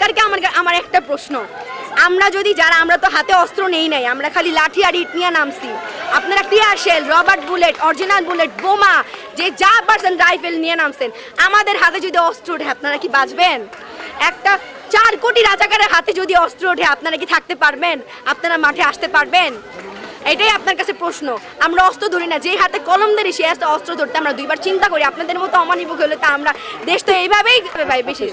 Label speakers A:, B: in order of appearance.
A: সরকারকে আমার একটা প্রশ্ন, আমরা যদি আমরা তো হাতে অস্ত্র নেই নাই, আমরা খালি লাঠি আর ইট নিয়ে নামছি। আপনারা tear shell, rubber bullet, original bullet, বোমা, যে যা পারছেন রাইফেল নিয়ে নামছেন। আমাদের হাতে যদি অস্ত্র ওঠে আপনারা কি বাঁচবেন? একটা 4 কোটি রাজাকারের হাতে যদি অস্ত্র ওঠে আপনারা কি থাকতে পারবেন? আপনারা মাঠে আসতে পারবেন? এটাই আপনার কাছে প্রশ্ন। আমরা অস্ত্র ধরি না, যে হাতে কলম ধরি সে হাতে অস্ত্র ধরতে আমরা 2বার চিন্তা করি। আপনাদের মতো অমানিক হলে তা আমরা দেশ তো এইভাবেই বেশি